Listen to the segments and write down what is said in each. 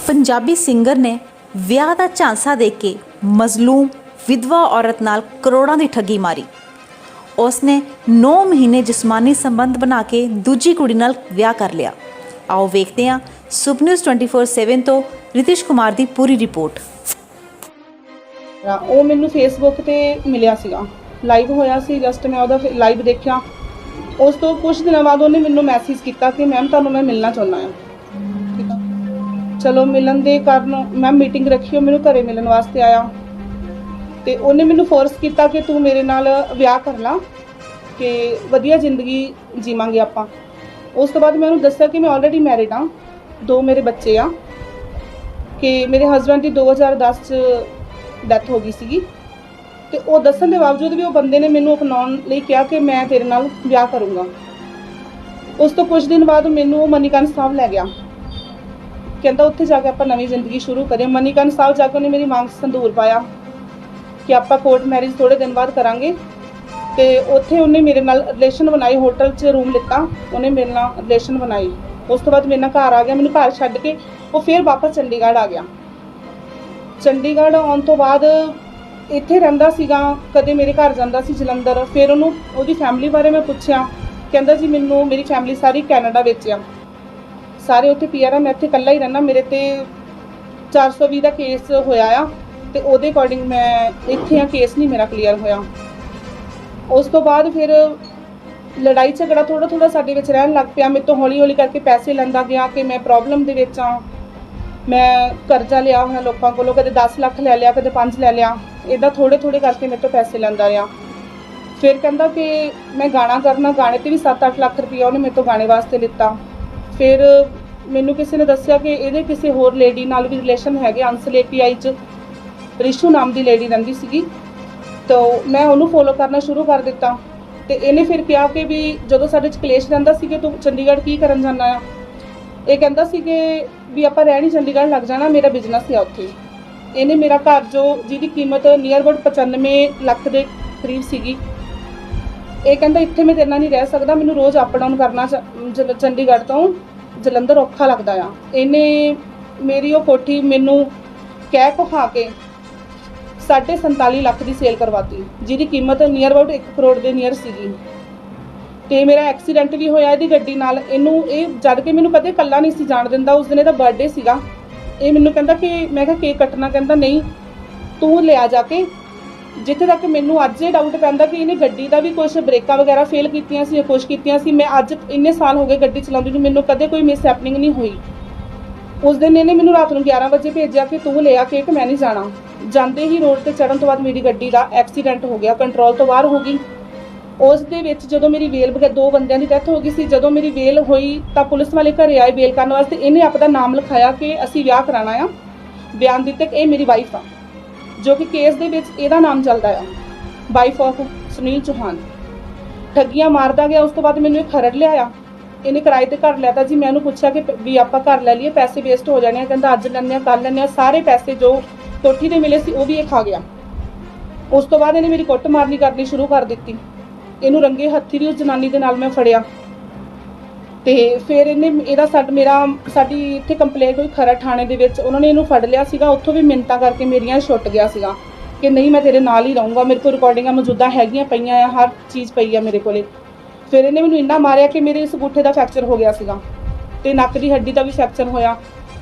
Punjabi singer ने विआह दा झांसा दे के मजलूम विधवा औरत नाल करोड़ां दी ठगी मारी। उसने 9 महीने जिस्मानी संबंध बना के दूजी कुड़ी नाल विआह कर लिया। आओ वेखते हैं सुब न्यूज़ 24/7 तो रितिश कुमार दी पूरी रिपोर्ट। ਉਹ ਮੈਨੂੰ ਫੇਸਬੁੱਕ ਤੇ ਮਿਲਿਆ ਸੀਗਾ, ਲਾਈਵ ਹੋਇਆ ਸੀ। ਜਸਟ ਮੈਂ ਉਹਦਾ ਲਾਈਵ ਦੇਖਿਆ। ਉਸ ਤੋਂ ਕੁਝ ਦਿਨਾਂ ਬਾਅਦ ਉਹਨੇ ਮੈਨੂੰ ਮੈਸੇਜ ਕੀਤਾ ਕਿ ਮੈਮ ਤੁਹਾਨੂੰ ਮੈਂ ਮਿਲਣਾ ਚਾਹੁੰਦਾ ਹਾਂ। ਠੀਕ ਆ, ਚਲੋ ਮਿਲਣ ਦੇ ਕਾਰਨ ਮੈਂ ਮੀਟਿੰਗ ਰੱਖੀ। ਉਹ ਮੈਨੂੰ ਘਰੇ ਮਿਲਣ ਵਾਸਤੇ ਆਇਆ ਤੇ ਉਹਨੇ ਮੈਨੂੰ ਫੋਰਸ ਕੀਤਾ ਕਿ ਤੂੰ ਮੇਰੇ ਨਾਲ ਵਿਆਹ ਕਰ ਲਾ ਕਿ ਵਧੀਆ ਜ਼ਿੰਦਗੀ ਜੀਵਾਂਗੇ ਆਪਾਂ। ਉਸ ਤੋਂ ਬਾਅਦ ਮੈਂ ਉਹਨੂੰ ਦੱਸਿਆ ਕਿ ਮੈਂ ਆਲਰੇਡੀ ਮੈਰਿਡ ਹਾਂ, 2 ਮੇਰੇ ਬੱਚੇ ਆ, ਕਿ ਮੇਰੇ ਹਸਬੈਂਡ ਦੀ 2010 'ਚ ਡੈਥ ਹੋ ਗਈ ਸੀਗੀ। ਤੇ ਉਹ ਦੱਸਣ ਦੇ ਬਾਵਜੂਦ ਵੀ ਉਹ ਬੰਦੇ ਨੇ ਮੈਨੂੰ ਅਪਣਾਉਣ ਲਈ ਕਿਹਾ ਕਿ ਮੈਂ ਤੇਰੇ ਨਾਲ ਵਿਆਹ ਕਰੂੰਗਾ। ਉਸ ਤੋਂ ਕੁਝ ਦਿਨ ਬਾਅਦ ਮੈਨੂੰ ਉਹ ਮਨੀਕਰਨ ਸਾਹਿਬ ਲੈ ਗਿਆ, ਕਹਿੰਦਾ ਉੱਥੇ ਜਾ ਕੇ ਆਪਾਂ ਨਵੀਂ ਜ਼ਿੰਦਗੀ ਸ਼ੁਰੂ ਕਰੀਏ। ਮਨੀਕਰਨ ਸਾਹਿਬ ਜਾ ਕੇ ਉਹਨੇ ਮੇਰੀ ਮੰਗ ਸੰਦੂਰ ਪਾਇਆ ਕਿ ਆਪਾਂ ਕੋਰਟ ਮੈਰਿਜ ਥੋੜ੍ਹੇ ਦਿਨ ਬਾਅਦ ਕਰਾਂਗੇ। ਤੇ ਉੱਥੇ ਉਹਨੇ ਮੇਰੇ ਨਾਲ ਰਿਲੇਸ਼ਨ ਬਣਾਈ, ਹੋਟਲ 'ਚ ਰੂਮ ਲਿੱਤਾ, ਉਹਨੇ ਮੇਰੇ ਨਾਲ ਰਿਲੇਸ਼ਨ ਬਣਾਈ। ਉਸ ਤੋਂ ਬਾਅਦ ਮੇਰੇ ਨਾਲ ਘਰ ਆ ਗਿਆ। ਮੈਨੂੰ ਘਰ ਛੱਡ ਕੇ ਉਹ ਫਿਰ ਵਾਪਸ ਚੰਡੀਗੜ੍ਹ ਆ ਗਿਆ। ਚੰਡੀਗੜ੍ਹ ਆਉਣ ਤੋਂ ਬਾਅਦ ਇੱਥੇ ਰਹਿੰਦਾ ਸੀਗਾ, ਕਦੇ ਮੇਰੇ ਘਰ ਜਾਂਦਾ ਸੀ ਜਲੰਧਰ। ਫਿਰ ਉਹਨੂੰ ਉਹਦੀ ਫੈਮਿਲੀ ਬਾਰੇ ਮੈਂ ਪੁੱਛਿਆ, ਕਹਿੰਦਾ ਜੀ ਮੈਨੂੰ ਮੇਰੀ ਫੈਮਿਲੀ ਸਾਰੀ ਕੈਨੇਡਾ ਵਿੱਚ ਆ, ਸਾਰੇ ਉੱਥੇ ਪੀਆਰ ਆ, ਮੈਂ ਇੱਥੇ ਇਕੱਲਾ ਹੀ ਰਹਿੰਦਾ। ਮੇਰੇ ਤੇ 420 ਦਾ ਕੇਸ ਹੋਇਆ ਆ ਤੇ ਉਹਦੇ ਅਕੋਰਡਿੰਗ ਮੈਂ ਇੱਥੇ ਆ, ਕੇਸ ਨਹੀਂ ਮੇਰਾ ਕਲੀਅਰ ਹੋਇਆ। ਉਸ ਤੋਂ ਬਾਅਦ ਫਿਰ ਲੜਾਈ ਝਗੜਾ ਥੋੜ੍ਹਾ ਸਾਡੇ ਵਿੱਚ ਰਹਿਣ ਲੱਗ ਪਿਆ। ਮੇਰੇ ਤੋਂ ਹੌਲੀ ਹੌਲੀ ਕਰਕੇ ਪੈਸੇ ਲੈਂਦਾ ਗਿਆ ਕਿ ਮੈਂ ਪ੍ਰੋਬਲਮ ਦੇ ਵਿੱਚ ਆ। ਮੈਂ ਕਰਜ਼ਾ ਲਿਆ ਹੋਇਆ ਲੋਕਾਂ ਕੋਲੋਂ, ਕਦੇ 10 ਲੱਖ ਲੈ ਲਿਆ, ਕਦੇ 5 ਲੈ ਲਿਆ। ਇੱਦਾਂ ਥੋੜ੍ਹੇ ਕਰਕੇ ਮੇਰੇ ਤੋਂ ਪੈਸੇ ਲੈਂਦਾ ਰਿਹਾ। ਫਿਰ ਕਹਿੰਦਾ ਕਿ ਮੈਂ ਗਾਣਾ ਕਰਨਾ, ਗਾਣੇ 'ਤੇ ਵੀ 7-8 ਲੱਖ ਰੁਪਈਆ ਉਹਨੇ ਮੇਰੇ ਤੋਂ ਗਾਣੇ ਵਾਸਤੇ ਲਿੱਤਾ। ਫਿਰ ਮੈਨੂੰ ਕਿਸੇ ਨੇ ਦੱਸਿਆ ਕਿ ਇਹਦੇ ਕਿਸੇ ਹੋਰ ਲੇਡੀ ਨਾਲ ਵੀ ਰਿਲੇਸ਼ਨ ਹੈਗੇ, ਅੰਸਲ API 'ਚ ਰਿਸ਼ੂ ਨਾਮ ਦੀ ਲੇਡੀ ਰਹਿੰਦੀ ਸੀਗੀ। ਤਾਂ ਮੈਂ ਉਹਨੂੰ ਫੋਲੋ ਕਰਨਾ ਸ਼ੁਰੂ ਕਰ ਦਿੱਤਾ। ਤੇ ਇਹਨੇ ਫਿਰ ਕਿਹਾ ਕਿ ਵੀ ਜਦੋਂ ਸਾਡੇ 'ਚ ਕਲੇਸ਼ ਰਹਿੰਦਾ ਸੀ ਕਿ ਤੂੰ ਚੰਡੀਗੜ੍ਹ ਕੀ ਕਰਨ ਜਾਂਦਾ ਆ। ਇਹ ਕਹਿੰਦਾ ਸੀ ਕਿ ਵੀ ਆਪਾਂ ਰਹਿਣੀ ਚੰਡੀਗੜ੍ਹ ਲੱਗ ਜਾਣਾ, ਮੇਰਾ ਬਿਜ਼ਨਸ ਆ ਉੱਥੇ। ਇਹਨੇ ਮੇਰਾ ਘਰ ਜੋ ਜਿਹਦੀ ਕੀਮਤ ਨੀਅਰ ਅਬਾਊਟ 95 ਲੱਖ ਦੇ ਕਰੀਬ ਸੀਗੀ, ਇਹ ਕਹਿੰਦਾ ਇੱਥੇ ਮੈਂ ਤੇਰੇ ਨਾਲ ਨਹੀਂ ਰਹਿ ਸਕਦਾ, ਮੈਨੂੰ ਰੋਜ਼ ਅਪ ਡਾਊਨ ਕਰਨਾ ਚੰਡੀਗੜ੍ਹ ਤੋਂ ਜਲੰਧਰ ਔਖਾ ਲੱਗਦਾ ਆ। ਇਹਨੇ ਮੇਰੀ ਉਹ ਕੋਠੀ ਮੈਨੂੰ ਕਹਿ ਕੁਹਾ ਕੇ 47.5 ਲੱਖ ਦੀ ਸੇਲ ਕਰਵਾਤੀ, ਜਿਹਦੀ ਕੀਮਤ ਨੀਅਰ ਅਬਾਊਟ 1 ਕਰੋੜ ਦੇ ਨੀਅਰ ਸੀਗੀ। ਤੇ ਮੇਰਾ ਐਕਸੀਡੈਂਟ ਵੀ ਹੋਇਆ ਇਹਦੀ ਗੱਡੀ ਨਾਲ। ਇਹਨੂੰ ਇਹ ਜਦ ਕਿ ਮੈਨੂੰ ਕਦੇ ਇਕੱਲਾ ਨਹੀਂ ਸੀ ਜਾਣ ਦਿੰਦਾ। ਉਸ ਦਿਨ ਇਹਦਾ ਬਰਥਡੇ ਸੀਗਾ। ਇਹ ਮੈਨੂੰ ਕਹਿੰਦਾ ਕਿ ਮੈਂ ਕਿਹਾ ਕੇਕ ਕੱਟਣਾ, ਕਹਿੰਦਾ ਨਹੀਂ ਤੂੰ ਲਿਆ ਜਾ ਕੇ। ਜਿੱਥੇ ਤੱਕ ਮੈਨੂੰ ਅੱਜ ਇਹ ਡਾਊਟ ਪੈਂਦਾ ਕਿ ਇਹਨੇ ਗੱਡੀ ਦਾ ਵੀ ਕੁਛ ਬ੍ਰੇਕਾਂ ਵਗੈਰਾ ਫੇਲ ਕੀਤੀਆਂ ਸੀ ਜਾਂ ਕੁਛ ਕੀਤੀਆਂ ਸੀ। ਮੈਂ ਅੱਜ ਇੰਨੇ ਸਾਲ ਹੋ ਗਏ ਗੱਡੀ ਚਲਾਉਂਦੀ ਨੂੰ, ਮੈਨੂੰ ਕਦੇ ਕੋਈ ਮਿਸ ਹੈਪਨਿੰਗ ਨਹੀਂ ਹੋਈ। ਉਸ ਦਿਨ ਇਹਨੇ ਮੈਨੂੰ ਰਾਤ ਨੂੰ 11 ਵਜੇ ਭੇਜਿਆ ਕਿ ਤੂੰ ਲਿਆ ਕੇਕ, ਮੈਂ ਨਹੀਂ ਜਾਣਾ। ਜਾਂਦੇ ਹੀ ਰੋਡ ਤੇ ਚੜ੍ਹਨ ਤੋਂ ਬਾਅਦ ਮੇਰੀ ਗੱਡੀ ਦਾ ਐਕਸੀਡੈਂਟ ਹੋ ਗਿਆ, ਕੰਟਰੋਲ ਤੋਂ ਬਾਹਰ ਹੋ ਗਈ। ਉਸ ਦੇ ਵਿੱਚ ਜਦੋਂ ਮੇਰੀ ਵੇਲ 2 ਬੰਦਿਆਂ ਦੀ ਡੈਥ ਹੋ ਗਈ ਸੀ। ਜਦੋਂ ਮੇਰੀ ਵੇਲ ਹੋਈ ਤਾਂ ਪੁਲਿਸ ਵਾਲੇ ਘਰੇ ਆਏ ਵੇਲ ਕਰਨ ਵਾਸਤੇ। ਇਹਨੇ ਆਪਦਾ ਨਾਮ ਲਿਖਾਇਆ ਕਿ ਅਸੀਂ ਵਿਆਹ ਕਰਾਉਣਾ ਆ, ਬਿਆਨ ਦਿੱਤੇ ਕਿ ਇਹ ਮੇਰੀ ਵਾਈਫ ਆ, ਜੋ ਕਿ ਕੇਸ ਦੇ ਵਿੱਚ ਇਹਦਾ ਨਾਮ ਚੱਲਦਾ ਆ, ਵਾਈਫ ਆਫ ਸੁਨੀਲ ਚੌਹਾਨ। ਠੱਗੀਆਂ ਮਾਰਦਾ ਗਿਆ। ਉਸ ਤੋਂ ਬਾਅਦ ਮੈਨੂੰ ਇਹ ਖਰੜ ਲਿਆਇਆ। ਇਹਨੇ ਕਿਰਾਏ ਤੇ ਘਰ ਲਿਆ ਤਾ ਜੀ। ਮੈਂ ਉਹਨੂੰ ਪੁੱਛਿਆ ਕਿ ਵੀ ਆਪਾਂ ਘਰ ਲੈ ਲਈਏ, ਪੈਸੇ ਵੇਸਟ ਹੋ ਜਾਣੇ ਆ। ਕਹਿੰਦਾ ਅੱਜ ਲੈਂਦੇ ਆ, ਕੱਲ੍ਹ ਲੈਂਦੇ ਆ। ਸਾਰੇ ਪੈਸੇ ਜੋ ਕੋਠੀ ਦੇ ਮਿਲੇ ਸੀ ਉਹ ਵੀ ਇਹ ਖਾ ਗਿਆ। ਉਸ ਤੋਂ ਬਾਅਦ ਇਹਨੇ ਮੇਰੀ ਕੁੱਟ ਮਾਰਨੀ ਕਰਨੀ ਸ਼ੁਰੂ ਕਰ ਦਿੱਤੀ। ਇਹਨੂੰ ਰੰਗੇ ਹੱਥੀ ਵੀ ਉਸ ਜਨਾਨੀ ਦੇ ਨਾਲ ਮੈਂ ਫੜਿਆ। ਤੇ ਫਿਰ ਇਹਨੇ ਸਾਡੀ ਇੱਥੇ ਕੰਪਲੇਂਟ ਹੋਈ ਖਰੜ ਥਾਣੇ ਦੇ ਵਿੱਚ। ਉਹਨਾਂ ਨੇ ਇਹਨੂੰ ਫੜ ਲਿਆ ਸੀਗਾ। ਉੱਥੋਂ ਵੀ ਮਿੰਨਤਾਂ ਕਰਕੇ ਮੇਰੀਆਂ ਛੁੱਟ ਗਿਆ ਸੀਗਾ ਕਿ ਨਹੀਂ ਮੈਂ ਤੇਰੇ ਨਾਲ ਹੀ ਰਹੂੰਗਾ। ਮੇਰੇ ਕੋਲ ਰਿਕਾਰਡਿੰਗਾਂ ਮੌਜੂਦਾ ਹੈਗੀਆਂ ਪਈਆਂ ਆ, ਹਰ ਚੀਜ਼ ਪਈ ਆ ਮੇਰੇ ਕੋਲੇ। ਫਿਰ ਇਹਨੇ ਮੈਨੂੰ ਇੰਨਾ ਮਾਰਿਆ ਕਿ ਮੇਰੇ ਇਸ ਅੰਗੂਠੇ ਦਾ ਫ੍ਰੈਕਚਰ ਹੋ ਗਿਆ ਸੀਗਾ ਤੇ ਨੱਕ ਦੀ ਹੱਡੀ ਦਾ ਵੀ ਫ੍ਰੈਕਚਰ ਹੋਇਆ।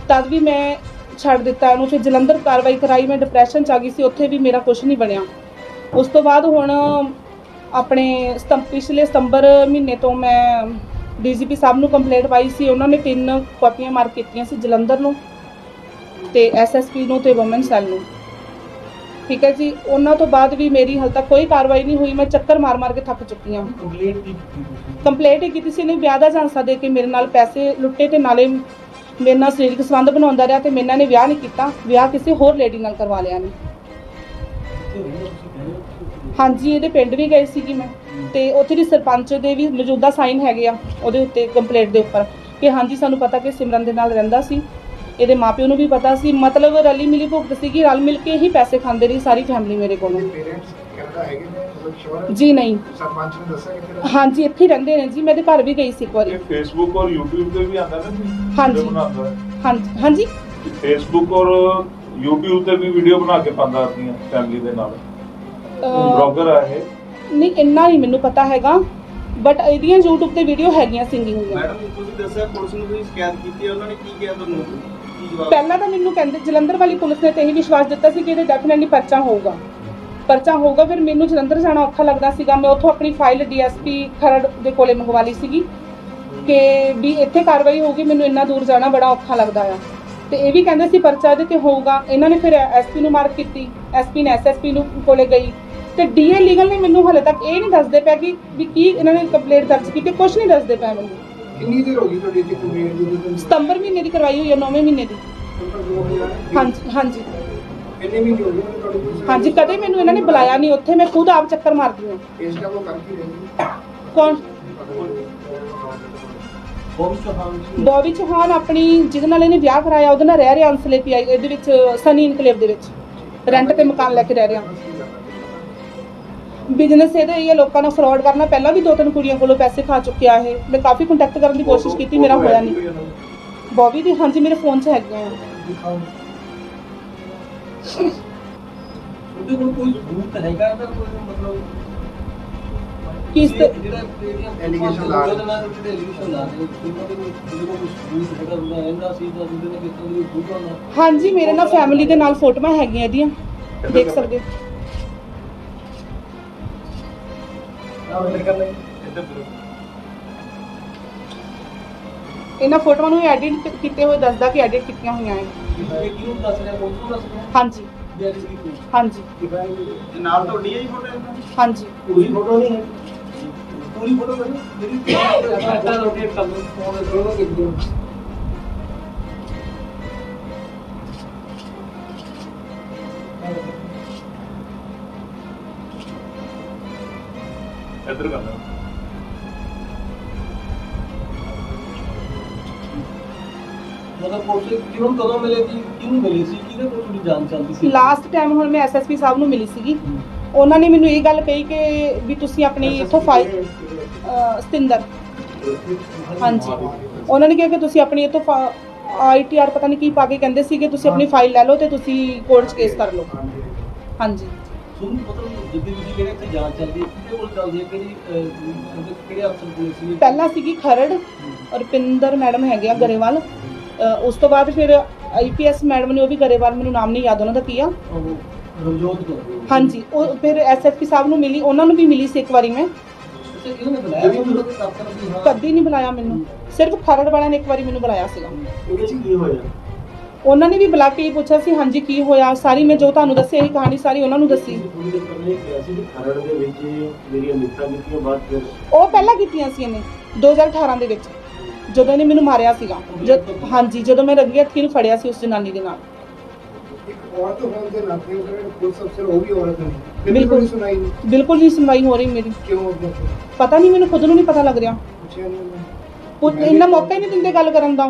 ਤਦ ਵੀ ਮੈਂ ਛੱਡ ਦਿੱਤਾ ਇਹਨੂੰ। ਫਿਰ ਜਲੰਧਰ ਕਾਰਵਾਈ ਕਰਾਈ। ਮੈਂ ਡਿਪਰੈਸ਼ਨ 'ਚ ਆ ਗਈ ਸੀ, ਉੱਥੇ ਵੀ ਮੇਰਾ ਕੁਝ ਨਹੀਂ ਬਣਿਆ। ਉਸ ਤੋਂ ਬਾਅਦ ਹੁਣ ਆਪਣੇ ਪਿਛਲੇ ਸਤੰਬਰ ਮਹੀਨੇ ਤੋਂ ਮੈਂ DGP ਸਾਹਿਬ ਨੂੰ ਕੰਪਲੇਂਟ ਪਾਈ ਸੀ। ਉਹਨਾਂ ਨੇ 3 ਕਾਪੀਆਂ ਮਾਰਕ ਕੀਤੀਆਂ ਸੀ, ਜਲੰਧਰ ਨੂੰ ਤੇ SSP ਨੂੰ ਤੇ ਵੂਮਨ ਸੈੱਲ ਨੂੰ। ਠੀਕ ਹੈ ਜੀ। ਉਹਨਾਂ ਤੋਂ ਬਾਅਦ ਵੀ ਮੇਰੀ ਹਾਲੇ ਤੱਕ ਕੋਈ ਕਾਰਵਾਈ ਨਹੀਂ ਹੋਈ। ਮੈਂ ਚੱਕਰ ਮਾਰ ਕੇ ਥੱਕ ਚੁੱਕੀ ਹਾਂ। ਕੰਪਲੇਂਟ ਹੀ ਕੀਤੀ ਸੀ। ਇਹਨੇ ਵਿਆਹ ਦਾ ਝਾਂਸਾ ਦੇ ਕੇ ਮੇਰੇ ਨਾਲ ਪੈਸੇ ਲੁੱਟੇ ਤੇ ਨਾਲੇ ਮੇਰੇ ਨਾਲ ਸਰੀਰਕ ਸੰਬੰਧ ਬਣਾਉਂਦਾ ਰਿਹਾ ਤੇ ਮੇਰੇ ਨੇ ਵਿਆਹ ਨਹੀਂ ਕੀਤਾ, ਵਿਆਹ ਕਿਸੇ ਹੋਰ ਲੇਡੀ ਨਾਲ ਕਰਵਾ ਲਿਆ ਨੇ। ਹਾਂਜੀ, ਇਹਦੇ ਪਿੰਡ ਵੀ ਗਈ ਸੀਗੀ ਮੈਂ ਤੇ ਉੱਥੇ ਦੀ ਸਰਪੰਚ ਦੇ ਵੀ ਮੌਜੂਦਾ ਸਾਈਨ ਹੈਗੇ ਆ ਉਹਦੇ ਉੱਤੇ ਕੰਪਲੇਂਟ ਦੇ ਉੱਪਰ ਕਿ ਹਾਂਜੀ ਸਾਨੂੰ ਪਤਾ ਕਿ ਸਿਮਰਨ ਦੇ ਨਾਲ ਰਹਿੰਦਾ ਸੀ। ਇਹਦੇ ਮਾਪਿਓ ਨੂੰ ਵੀ ਪਤਾ ਸੀ। ਮਤਲਬ ਰਲੀ ਮਿਲੀ ਭੁਗਤ ਸੀਗੀ, ਰਲ ਮਿਲ ਕੇ ਹੀ ਪੈਸੇ ਖਾਂਦੇ ਰਹੀ ਸਾਰੀ ਫੈਮਿਲੀ ਮੇਰੇ ਕੋਲੋਂ। ਜੀ ਨਹੀਂ, ਸਰਪੰਚ ਨੇ ਦੱਸਿਆ ਕਿ ਹਾਂਜੀ ਇੱਥੇ ਹੀ ਰਹਿੰਦੇ ਨੇ ਜੀ। ਮੈਂ ਇਹਦੇ ਘਰ ਵੀ ਗਈ ਸੀ ਇੱਕ ਵਾਰੀ। ਫੇਸਬੁੱਕ ਔਰ YouTube ਤੇ ਵੀ ਆਉਂਦਾ ਨਾ? ਹਾਂਜੀ ਹਾਂਜੀ। ਫੇਸਬੁੱਕ ਔਰ YouTube ਤੇ ਵੀ ਵੀਡੀਓ ਬਣਾ ਕੇ ਪਾਉਂਦਾ ਆਪਣੀ ਫੈਮਿਲੀ ਦੇ ਨਾਲ, ਬਲੌਗਰ ਆ ਇਹ। ਨਹੀਂ ਇੰਨਾ ਨਹੀਂ ਮੈਨੂੰ ਪਤਾ ਹੈਗਾ, ਬਟ ਇਹਦੀਆਂ YouTube ਤੇ ਵੀਡੀਓ ਹੈਗੀਆਂ ਸਿੰਗਿੰਗ ਦੀਆਂ। ਮੈਡਮ ਤੁਸੀਂ ਦੱਸਿਆ ਪੁਲਿਸ ਨੂੰ ਤੁਸੀਂ ਸ਼ਿਕਾਇਤ ਕੀਤੀ ਹੈ, ਉਹਨਾਂ ਨੇ ਕੀ ਕਿਹਾ ਤੁਹਾਨੂੰ, ਕੀ ਜਵਾਬ? ਪਹਿਲਾਂ ਤਾਂ ਮੈਨੂੰ ਕਹਿੰਦੇ, ਜਲੰਧਰ ਵਾਲੀ ਪੁਲਿਸ ਨੇ ਤੇ ਇਹ ਵਿਸ਼ਵਾਸ ਦਿੱਤਾ ਸੀ ਕਿ ਇਹਦੇ ਡੈਫੀਨਿਟਲੀ ਪਰਚਾ ਹੋਊਗਾ। ਫਿਰ ਮੈਨੂੰ ਜਲੰਧਰ ਜਾਣਾ ਔਖਾ ਲੱਗਦਾ ਸੀਗਾ। ਮੈਂ ਉੱਥੋਂ ਆਪਣੀ ਫਾਈਲ DSP ਖਰੜ ਦੇ ਕੋਲੇ ਮੰਗਵਾ ਲਈ ਸੀਗੀ ਕਿ ਵੀ ਇੱਥੇ ਕਾਰਵਾਈ ਹੋਊਗੀ, ਮੈਨੂੰ ਇੰਨਾ ਦੂਰ ਜਾਣਾ ਬੜਾ ਔਖਾ ਲੱਗਦਾ ਆ। ਤੇ ਇਹ ਵੀ ਕਹਿੰਦੇ ਸੀ ਪਰਚਾ ਇਹਦੇ ਤੇ ਹੋਊਗਾ। ਇਹਨਾਂ ਨੇ ਫਿਰ SP ਨੂੰ ਮਾਰਕ ਕੀਤੀ, SP ਨੇ SSP ਨੂੰ ਕੋਲੇ ਗਈ, ਤੇ DA ਲੀਗਲ ਨੇ ਮੈਨੂੰ ਹਾਲੇ ਤੱਕ ਇਹ ਨਹੀਂ ਦੱਸਦੇ ਪਿਆ ਕਿ ਵੀ ਕੀ ਇਹਨਾਂ ਨੇ ਕੰਪਲੇਂਟ ਦਰਜ ਕੀਤੀ, ਕੁਝ ਨਹੀਂ ਦੱਸਦੇ ਪਿਆ ਮੈਨੂੰ। ਕਿੰਨੀ ਦੇਰ ਹੋ ਗਈ ਤੁਹਾਡੀ ਇੱਥੇ ਕੰਪਲੇਂਟ? ਸਤੰਬਰ ਮਹੀਨੇ ਦੀ ਕਰਵਾਈ ਹੋਈ ਹੈ, 9ਵੇਂ ਮਹੀਨੇ ਦੀ। ਹਾਂਜੀ ਹਾਂਜੀ ਕਿੰਨੇ ਮਹੀਨੇ ਹੋ ਗਏ ਤੁਹਾਡੀ? ਹਾਂਜੀ, ਕਦੇ ਮੈਨੂੰ ਇਹਨਾਂ ਨੇ ਬੁਲਾਇਆ ਨਹੀਂ ਉੱਥੇ, ਮੈਂ ਖੁਦ ਆਪ ਚੱਕਰ ਮਾਰਦੀ ਹਾਂ। ਇਸ ਦਾ ਉਹ ਕਰਕੇ ਰਹੀ ਕੌਣ? ਬੋਬੀ ਚੌਹਾਨ ਆਪਣੀ ਜਿਹਦੇ ਨਾਲ ਇਹਨੇ ਵਿਆਹ ਕਰਾਇਆ ਉਹਦੇ ਨਾਲ ਰਹਿ ਰਿਹਾ ਅੰਸਲੇ PI ਇਹਦੇ ਵਿੱਚ, ਸਨੀ ਇਨਕਲੇਵ ਦੇ ਵਿੱਚ ਰੈਂਟ ਤੇ ਮਕਾਨ ਲੈ ਕੇ ਰਹਿ ਰਿਹਾ। ਬਿਜ਼ਨਸ ਇਹਦਾ ਇਹ ਹੈ, ਲੋਕਾਂ ਨਾਲ ਫਰਾਡ ਕਰਨਾ। ਪਹਿਲਾਂ ਵੀ 2-3 ਕੁੜੀਆਂ ਕੋਲੋਂ ਪੈਸੇ ਖਾ ਚੁੱਕਿਆ ਇਹ। ਮੈਂ ਕਾਫੀ ਕੰਟੈਕਟ ਕਰਨ ਦੀ ਕੋਸ਼ਿਸ਼ ਕੀਤੀ, ਮੇਰਾ ਹੋਇਆ ਨਹੀਂ। ਬੋਬੀ ਦੀ ਹਾਂਜੀ ਮੇਰੇ ਫੋਨ 'ਚ ਹੈਗੀਆਂ ਆ। ਉਹਦੇ ਕੋਲ ਕੋਈ ਸਬੂਤ ਹੈਗਾ ਤਾਂ ਕੋਈ ਮਤਲਬ ਕਿਸ ਤੇ ਜਿਹੜਾ ਐਲੀਗੇਸ਼ਨ ਲਾ ਰਹੇ ਉਹਦੇ ਨਾਲ ਜਿਹੜੇ ਐਲੀਗੇਸ਼ਨ ਲਾ ਰਹੇ ਉਹਨਾਂ ਦੇ ਕੋਲ ਕੋਈ ਸਬੂਤ ਹੈਗਾ, ਉਹਦਾ ਰਹਿੰਦਾ ਸੀ ਤਾਂ ਉਹਦੇ ਨਾਲ ਕਿਸ ਤਰ੍ਹਾਂ ਦੀ ਫੋਟੋ ਨਾਲ? ਹਾਂਜੀ, ਮੇਰੇ ਨਾਲ ਫੈਮਿਲੀ ਦੇ ਨਾਲ ਫੋਟੋਆਂ ਹੈਗੀਆਂ ਇਹਦੀਆਂ, ਦੇਖ ਸਕਦੇ ਹੋ। ਇਹਨਾਂ ਫੋਟੋਆਂ ਨੂੰ ਐਡਿਟ ਕੀਤੇ ਹੋਏ ਦੱਸਦਾ ਕਿ ਐਡਿਟ ਕੀਤੀਆਂ ਹੋਈਆਂ ਹੈ। ਇਹ ਕਿਉਂ ਦੱਸ ਰਿਹਾ, ਪੁਲਿਸ ਨੂੰ ਦੱਸ ਰਿਹਾ? ਹਾਂਜੀ ਹਾਂਜੀ ਇਹ ਨਾਲ ਤੁਹਾਡੀ ਹੈ ਜੀ ਫੋਟੋ? ਹਾਂਜੀ ਪੂਰੀ ਫੋਟੋ ਨਹੀਂ ਹੈ, ਪੂਰੀ ਫੋਟੋ ਮੇਰੀ ਐਕਟਰ ਰੋਟੇਟ ਕਰ ਲਓ, ਫੋਨ ਦੋਨੋਂ ਦੇਖ ਲਓ। ਇੱਧਰ ਕਰਨਾ। ਮਤਲਬ ਪੁਲਿਸ ਕਿਉਂ ਕਦੋਂ ਮਿਲੇ ਸੀ, ਕਿਉਂ ਮਿਲੇ ਸੀ, ਕਿਹਦੇ ਕੋਲ ਤੁਹਾਡੀ ਜਾਣ ਚੱਲਦੀ ਸੀ? ਲਾਸਟ ਟਾਈਮ ਹੁਣ ਮੈਂ SSP ਸਾਹਿਬ ਨੂੰ ਮਿਲੀ ਸੀਗੀ। ਉਹਨਾਂ ਨੇ ਮੈਨੂੰ ਇਹ ਗੱਲ ਕਹੀ ਕਿ ਵੀ ਤੁਸੀਂ ਆਪਣੀ ਇੱਥੋਂ ਫਾਈਲ ਸਤਿੰਦਰ, ਹਾਂਜੀ, ਉਹਨਾਂ ਨੇ ਕਿਹਾ ਕਿ ਤੁਸੀਂ ਆਪਣੀ ਇੱਥੋਂ ITR ਪਤਾ ਨਹੀਂ ਕੀ ਪਾ ਕੇ ਕਹਿੰਦੇ ਸੀ ਕਿ ਤੁਸੀਂ ਆਪਣੀ ਫਾਈਲ ਲੈ ਲਓ ਤੇ ਤੁਸੀਂ ਕੋਰਟ 'ਚ ਕੇਸ ਕਰ ਲਓ। ਹਾਂਜੀ, ਸੁਣ ਮਤਲਬ ਜਿੱਦੀ ਤੁਸੀਂ ਕਿਹੜੇ ਇੱਥੇ ਜਾਂਚ ਚੱਲਦੀ ਹੈ, ਕਿਹਦੇ ਕੋਲ ਚੱਲਦੀ ਹੈ, ਕਿਹੜੇ ਅਫਸਰ ਕੋਲ ਸੀ? ਪਹਿਲਾਂ ਸੀਗੀ ਖਰੜ, ਰੁਪਿੰਦਰ ਮੈਡਮ ਹੈਗੇ ਆ ਗਰੇਵਾਲ। ਉਸ ਤੋਂ ਬਾਅਦ ਫਿਰ IPS ਮੈਡਮ ਨੇ, ਉਹ ਵੀ ਗਰੇਵਾਲ, ਮੈਨੂੰ ਨਾਮ ਨਹੀਂ ਯਾਦ ਉਹਨਾਂ ਦਾ ਕੀ ਆ। ਉਹ ਰਵਜੋਤ ਤੋਂ? ਹਾਂਜੀ, ਉਹ ਫਿਰ SSP ਸਾਹਿਬ ਨੂੰ ਮਿਲੀ, ਉਹਨਾਂ ਨੂੰ ਵੀ ਮਿਲੀ ਸੀ ਇੱਕ ਵਾਰੀ ਮੈਂ। ਅੱਛਾ, ਇਹਨਾਂ ਨੇ ਬੁਲਾਇਆ ਸੀ ਉਹਨਾਂ ਦੇ ਦਫ਼ਤਰ ਵੀ? ਹਾਂ, ਕਦੀ ਨਹੀਂ ਬੁਲਾਇਆ ਮੈਨੂੰ, ਸਿਰਫ ਖਰੜ ਵਾਲਿਆਂ ਨੇ ਇੱਕ ਵਾਰੀ ਮੈਨੂੰ ਬੁਲਾਇਆ ਸੀਗਾ। ਉਹਦੇ 'ਚ ਕੀ ਹੋਇਆ? ਉਹਨਾਂ ਨੇ ਵੀ ਬੁਲਾ ਕੇ ਪੁੱਛਿਆ ਸੀ ਹਾਂਜੀ ਕੀ ਹੋਇਆ, ਸਾਰੀ ਮੈਂ ਜੋ ਤੁਹਾਨੂੰ ਦੱਸਿਆ ਇਹ ਕਹਾਣੀ ਸਾਰੀ ਉਹਨਾਂ ਨੂੰ ਦੱਸੀ। ਥੋੜੀ ਦੇਰ ਪਹਿਲਾਂ ਇਹ ਕਿਹਾ ਸੀ ਕਿ ਖਰੜ ਦੇ ਵਿੱਚ ਮੇਰੀਆਂ ਮਿੱਠਾਂ ਕੀਤੀਆਂ, ਬਾਅਦ ਫਿਰ ਉਹ ਪਹਿਲਾਂ ਕੀਤੀਆਂ ਸੀ ਇਹਨੇ 2018 ਦੇ ਵਿੱਚ, ਜਦੋਂ ਇਹਨੇ ਮੈਨੂੰ ਮਾਰਿਆ ਸੀਗਾ। ਹਾਂਜੀ, ਜਦੋਂ ਮੈਂ ਰੰਗੇ ਹੱਥੀਂ ਨੂੰ ਫੜਿਆ ਸੀ ਉਸ ਜਨਾਨੀ ਦੇ ਨਾਲ। ਇੱਕ ਔਰਤ ਹੋਣ ਦੇ ਨਾਤੇ ਉਹ ਪੁਲਿਸ ਅਫਸਰ ਉਹ ਵੀ ਔਰਤ ਨੇ, ਬਿਲਕੁਲ। ਨਹੀਂ ਸੁਣਾਈ ਨਹੀਂ। ਬਿਲਕੁਲ ਨਹੀਂ ਸੁਣਵਾਈ ਹੋ ਰਹੀ ਮੇਰੀ। ਕਿਉਂ? ਪਤਾ ਨਹੀਂ, ਮੈਨੂੰ ਖੁਦ ਨੂੰ ਨਹੀਂ ਪਤਾ ਲੱਗ ਰਿਹਾ। ਪੁੱਛਿਆ ਨਹੀਂ ਇੰਨਾ ਮੌਕਾ ਹੀ ਨਹੀਂ ਦਿੰਦੇ ਗੱਲ ਕਰਨ ਦਾ।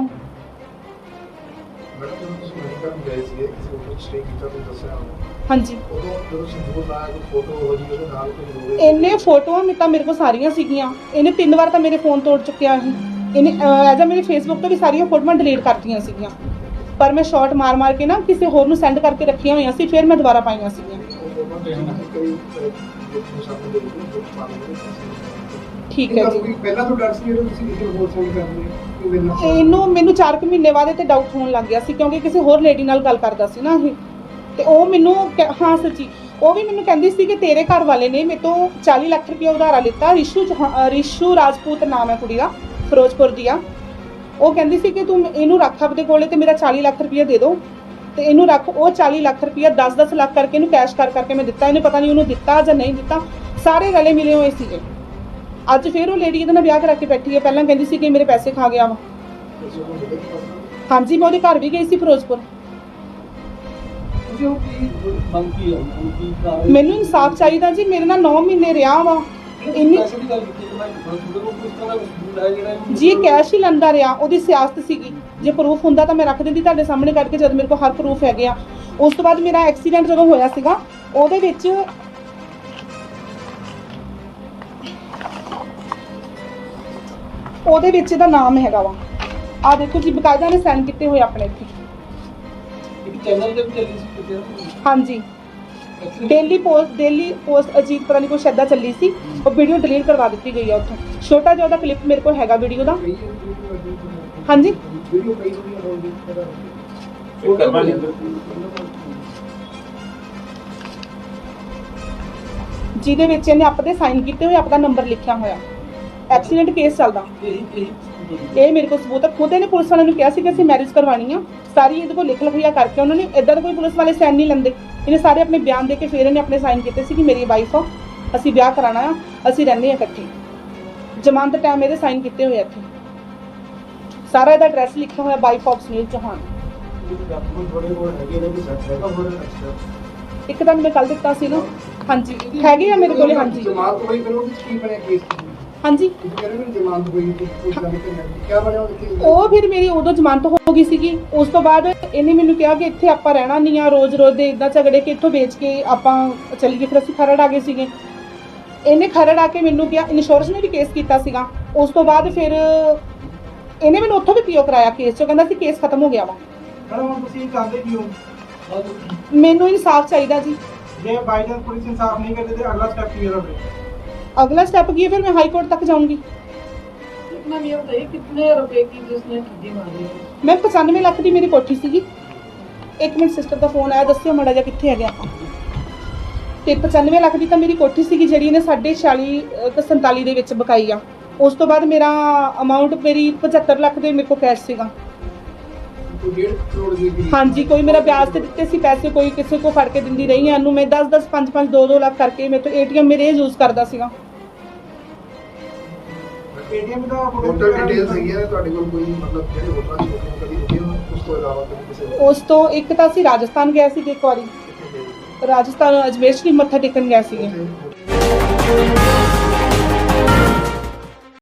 ਮੈਡਮ ਜਦੋਂ ਤੁਸੀਂ ਮੈਡੀਕਲ ਗਏ ਸੀ ਕਿਸੇ ਹੋਟਲ ਸਟੇ ਕੀਤਾ ਤੁਸੀਂ ਦੱਸਿਆ ਹਾਂਜੀ, ਉਦੋਂ ਜਦੋਂ ਸੰਦੂਰ ਲਾਇਆ ਕੋਈ ਫੋਟੋ ਹੋ ਜੀ ਉਹਦੇ ਨਾਲ ਕੋਈ ਹੋਵੇ? ਇਹਨੇ ਫੋਟੋਆਂ ਤਾਂ ਮੇਰੇ ਕੋਲ ਸਾਰੀਆਂ ਸੀਗੀਆਂ। ਇਹਨੇ 3 ਵਾਰ ਤਾਂ ਮੇਰੇ ਫੋਨ ਤੋੜ ਚੁੱਕਿਆ ਸੀ। ਇਹਨੇ ਐਜ਼ ਆ ਮੇਰੇ ਫੇਸਬੁੱਕ ਤੋਂ ਵੀ ਸਾਰੀਆਂ ਫੋਟੋਆਂ ਡਿਲੀਟ ਕਰਤੀਆਂ ਸੀਗੀਆਂ, ਪਰ ਮੈਂ ਸ਼ਾਰਟ ਮਾਰ ਕੇ ਨਾ ਕਿਸੇ ਹੋਰ ਨੂੰ ਸੈਂਡ ਕਰਕੇ ਰੱਖੀਆਂ ਹੋਈਆਂ ਸੀ, ਫਿਰ ਮੈਂ ਦੁਬਾਰਾ ਪਾਈਆਂ ਸੀਗੀਆਂ। ਠੀਕ ਹੈ ਜੀ। ਪਹਿਲਾਂ ਤੋਂ ਡਰ ਸੀ ਜਦੋਂ ਤੁਸੀਂ ਕਿਸੇ ਹੋਰ ਫੋਨ ਕਰਦੇ ਹੋ? ਇਹਨੂੰ ਮੈਨੂੰ 4 ਮਹੀਨੇ ਬਾਅਦ ਤੇ ਡਾਊਟ ਹੋਣ ਲੱਗ ਗਿਆ ਸੀ, ਕਿਉਂਕਿ ਕਿਸੇ ਹੋਰ ਲੇਡੀ ਨਾਲ ਗੱਲ ਕਰਦਾ ਸੀ ਨਾ ਇਹ। ਤੇ ਉਹ ਮੈਨੂੰ ਹਾਂ ਸੱਚੀ, ਉਹ ਵੀ ਮੈਨੂੰ ਕਹਿੰਦੀ ਸੀ ਕਿ ਤੇਰੇ ਘਰ ਵਾਲੇ ਨੇ ਮੇਰੇ ਤੋਂ 40 ਲੱਖ ਰੁਪਏ ਉਧਾਰਾ ਲਿੱਤਾ। ਰਿਸ਼ੂ ਰਾਜਪੂਤ ਨਾਮ ਹੈ ਕੁੜੀ ਦਾ, ਫਿਰੋਜ਼ਪੁਰ ਦੀ ਆ। ਉਹ ਕਹਿੰਦੀ ਸੀ ਕਿ ਤੂੰ ਇਹਨੂੰ ਰੱਖ ਆਪਦੇ ਕੋਲੇ ਤੇ ਮੇਰਾ 40 ਲੱਖ ਰੁਪਏ ਦੇ ਦਿਓ, ਤੇ ਇਹਨੂੰ ਰੱਖ। ਉਹ 40 ਲੱਖ ਰੁਪਏ 10-10 ਲੱਖ ਕਰਕੇ ਇਹਨੂੰ ਕੈਸ਼ ਕਰਕੇ ਮੈਂ ਦਿੱਤਾ। ਇਹਨੇ ਪਤਾ ਨਹੀਂ ਉਹਨੂੰ ਦਿੱਤਾ ਜਾਂ ਨਹੀਂ ਦਿੱਤਾ, ਸਾਰੇ ਰਲੇ ਮਿਲੇ ਹੋਏ ਸੀਗੇ। ਅੱਜ ਫਿਰ ਉਹ ਲੇਡੀ ਇਹਦੇ ਨਾਲ ਵਿਆਹ ਕਰਾ ਕੇ ਬੈਠੀ ਹੈ। ਪਹਿਲਾਂ ਕਹਿੰਦੀ ਸੀ ਕਿ ਮੇਰੇ ਪੈਸੇ ਖਾ ਗਿਆ ਵਾ। ਹਾਂਜੀ, ਮੈਂ ਉਹਦੇ ਘਰ ਵੀ ਗਈ ਸੀ ਫਿਰੋਜ਼ਪੁਰ। ਮੈਨੂੰ ਇਨਸਾਫ ਚਾਹੀਦਾ ਜੀ, ਮੇਰੇ ਨਾਲ 9 ਮਹੀਨੇ ਰਿਹਾ ਵਾ। ਇੰਨੀ ਜੀ ਕੈਸ਼ ਹੀ ਲੈਂਦਾ ਰਿਹਾ, ਉਹਦੀ ਸਿਆਸਤ ਸੀਗੀ। ਜੇ ਪ੍ਰੂਫ ਹੁੰਦਾ ਤਾਂ ਮੈਂ ਰੱਖ ਦਿੰਦੀ ਤੁਹਾਡੇ ਸਾਹਮਣੇ ਕੱਢ ਕੇ, ਜਦ ਮੇਰੇ ਕੋਲ ਹਰ ਪ੍ਰੂਫ ਹੈਗੇ ਆ। ਉਸ ਤੋਂ ਬਾਅਦ ਮੇਰਾ ਐਕਸੀਡੈਂਟ ਜਦੋਂ ਹੋਇਆ ਸੀਗਾ, ਉਹਦੇ ਵਿੱਚ ਇਹਦਾ ਨਾਮ ਹੈਗਾ ਵਾ। ਆ ਦੇਖੋ ਜੀ, ਬਕਾਇਦਾ ਨੇ ਸਾਈਨ ਕੀਤੇ ਹੋਏ ਆਪਣੇ ਇੱਥੇ। ਇੱਕ ਚੈਨਲ ਤੇ ਵੀ ਚੱਲੀ ਸੀ ਕਿਤੇ ਹਾਂਜੀ ਐਕਚੁਅਲੀ ਡੇਲੀ ਪੋਸਟ ਅਜੀਤ ਪਤਾ ਨਹੀਂ ਕੁਛ ਏਦਾਂ ਚੱਲੀ ਸੀ, ਉਹ ਵੀਡੀਓ ਡਿਲੀਟ ਕਰਵਾ ਦਿੱਤੀ ਗਈ ਆ ਉੱਥੋਂ। ਛੋਟਾ ਜਿਹਾ ਉਹਦਾ ਕਲਿੱਪ ਮੇਰੇ ਕੋਲ ਹੈਗਾ ਵੀਡੀਓ ਦਾ। ਹਾਂਜੀ ਵੀਡੀਓ ਪਈ ਹੋਈ ਹੈ ਹੋਣੀ ਫਿਰ ਕਰਨਾ ਨਹੀਂ ਜਿਹਦੇ ਵਿੱਚ ਇਹਨੇ ਆਪਦੇ ਸਾਈਨ ਕੀਤੇ ਹੋਏ, ਆਪਦਾ ਨੰਬਰ ਲਿਖਿਆ ਹੋਇਆ। ਐਕਸੀਡੈਂਟ ਕੇਸ ਚੱਲਦਾ, ਇਹ ਮੇਰੇ ਕੋਲ ਸਬੂਤ ਹੈ। ਖੁਦ ਇਹਨੇ ਪੁਲਿਸ ਵਾਲਿਆਂ ਨੂੰ ਕਿਹਾ ਸੀ ਕਿ ਅਸੀਂ ਮੈਰਿਜ ਕਰਵਾਉਣੀ ਆ, ਸਾਰੀ ਇਹਦੇ ਕੋਲ ਲਿਖ ਲਿਖਿਆ ਕਰਕੇ। ਉਹਨਾਂ ਨੇ ਇਦਾਂ ਦਾ ਕੋਈ ਪੁਲਿਸ ਵਾਲੇ ਸਾਈਨ ਨਹੀਂ ਲੈਂਦੇ, ਇਹਨੇ ਸਾਰੇ ਆਪਣੇ ਬਿਆਨ ਦੇ ਕੇ ਫਿਰ ਇਹਨੇ ਆਪਣੇ ਸਾਈਨ ਕੀਤੇ ਸੀ ਕਿ ਮੇਰੀ ਵਾਈਫ ਆ, ਅਸੀਂ ਵਿਆਹ ਕਰਾਉਣਾ ਆ, ਅਸੀਂ ਰਹਿੰਦੇ ਆ ਇਕੱਠੇ। ਜ਼ਮਾਨਤ ਟਾਈਮ ਇਹਦੇ ਸਾਈਨ ਕੀਤੇ ਹੋਏ ਇੱਥੇ, ਸਾਰਾ ਇਹਦਾ ਐਡਰੈਸ ਲਿਖਿਆ ਹੋਇਆ, wife of Sunil Chauhan. Document ਬੜੇ ਕੋਲ ਹੈਗੇ ਨੇ ਕਿ ਸੱਚ ਹੈਗਾ ਬੜਾ ਅੱਛਾ ਇੱਕ ਤਾਂ ਮੈਂ ਕੱਲ ਦਿੱਤਾ ਸੀ ਨਾ। ਹਾਂਜੀ ਹੈਗੇ ਆ ਮੇਰੇ ਕੋਲ। ਹਾਂਜੀ ਜਮਾਨਤ ਹੋਈ ਫਿਰ ਉਹ ਕੀ ਬਣਿਆ ਕੇਸ ਹਾਂਜੀ ਕਿਹੜੇ ਨੂੰ ਜਮਾਨਤ ਹੋਈ ਕਿ ਕੋਈ ਗੱਲ ਨਹੀਂ ਕੀ ਬਣਿਆ ਉਹ ਉਹ ਫਿਰ ਮੇਰੀ ਉਦੋਂ ਜ਼ਮਾਨਤ ਹੋ ਗਈ ਸੀਗੀ। ਉਸ ਤੋਂ ਬਾਅਦ ਇਹਨੇ ਮੈਨੂੰ ਕਿਹਾ ਕਿ ਇੱਥੇ ਆਪਾਂ ਰਹਿਣਾ ਨਹੀਂ ਆ, ਰੋਜ਼-ਰੋਜ਼ ਦੇ ਇਦਾਂ ਝਗੜੇ ਕਿ ਇੱਥੋਂ ਵੇਚ ਕੇ ਆਪਾਂ ਚਲੀ ਗਏ। ਫਿਰ ਅਸੀਂ ਖਰੜ ਆ ਗਏ ਸੀਗੇ। ਇਹਨੇ ਖਰੜ ਆ ਕੇ ਮੈਨੂੰ ਕਿਹਾ, ਇੰਸ਼ੋਰੈਂਸ ਨੇ ਵੀ ਕੇਸ ਕੀਤਾ ਸੀਗਾ। ਉਸ ਤੋਂ ਬਾਅਦ ਫਿਰ ਇਹਨੇ ਮੈਨੂੰ ਉੱਥੋਂ ਵੀ ਪੀਓ ਕਰਾਇਆ ਕੇਸ 'ਚੋਂ, ਕਹਿੰਦਾ ਸੀ ਕੇਸ ਖਤਮ ਹੋ ਗਿਆ ਵਾ। ਮੈਡਮ ਹੁਣ ਤੁਸੀਂ ਚਾਹੁੰਦੇ ਕੀ ਹੋ ਮੈਨੂੰ ਇਨਸਾਫ ਚਾਹੀਦਾ ਜੀ। ਜੇ ਬਾਈ ਚਾਂਸ ਪੁਲਿਸ ਇਨਸਾਫ ਨਹੀਂ ਕਰਦੇ ਤੇ ਅਗਲਾ ਸਟੈਪ ਕੀ ਹੋਵੇ ਅਗਲਾ ਸਟੈਪ ਕੀ ਹੈ? ਫਿਰ ਮੈਂ ਹਾਈ ਕੋਰਟ ਤੱਕ ਜਾਊਂਗੀ। कितना ये बताइए कितने रुपए की जिसने ठगी मारी है? ਮੈਂ 95 ਲੱਖ ਦੀ ਮੇਰੀ ਕੋਠੀ ਸੀਗੀ। ਇੱਕ ਮਿੰਟ ਸਿਸਟਰ ਦਾ ਫੋਨ ਆਇਆ, ਦੱਸਿਓ ਮਾੜਾ ਜਿਹਾ ਕਿੱਥੇ ਹੈਗੇ ਆਪਾਂ। ਤੇ 95 ਲੱਖ ਦੀ ਤਾਂ ਮੇਰੀ ਕੋਠੀ ਸੀਗੀ ਜਿਹੜੀ ਇਹਨੇ 46 47 ਦੇ ਵਿੱਚ ਬਕਾਈ ਆ। ਉਸ ਤੋਂ ਬਾਅਦ ਮੇਰਾ ਅਮਾਉਂਟ ਮੇਰੀ 75 ਲੱਖ ਦੇ ਮੇਰੇ ਕੋਲ ਕੈਸ਼ ਸੀਗਾ। ਕੋਈ 1.5 ਕਰੋੜ ਦੀ ਵੀ ਹਾਂਜੀ ਕੋਈ ਮੇਰਾ ਵਿਆਜ ਤੇ ਦਿੱਤੇ ਸੀ ਪੈਸੇ, ਕੋਈ ਕਿਸੇ ਕੋ ਫੜ ਕੇ ਦਿੰਦੀ ਰਹੀ ਆ। ਇਹਨੂੰ ਮੈਂ 10 5 2 ਲੱਖ ਕਰਕੇ ਮੇਰੇ ਤੋਂ ATM ਮੇਰੇ ਯੂਜ਼ ਕਰਦਾ ਸੀਗਾ। ਏਟੀਐਮ ਦਾ ਟੋਟਲ ਡਿਟੇਲਸ ਹੈਗੀਆਂ ਨੇ ਤੁਹਾਡੇ ਕੋਲ ਕੋਈ ਮਤਲਬ ਜਿਹੜੇ ਹੋਟਲਾਂ ਚ ਕਦੀ ਰੁਕੇ ਹੋ ਉਸ ਤੋਂ ਇਲਾਵਾ ਕਦੀ ਕਿਸੇ ਉਸ ਤੋਂ ਇੱਕ ਤਾਂ ਅਸੀਂ ਰਾਜਸਥਾਨ ਗਏ ਸੀ ਇੱਕ ਵਾਰੀ, ਰਾਜਸਥਾਨ ਅਜਮੇਰ ਸ਼ਰੀਫ ਮੱਥਾ ਟੇਕਣ ਗਏ ਸੀਗੇ। ਹੋਰ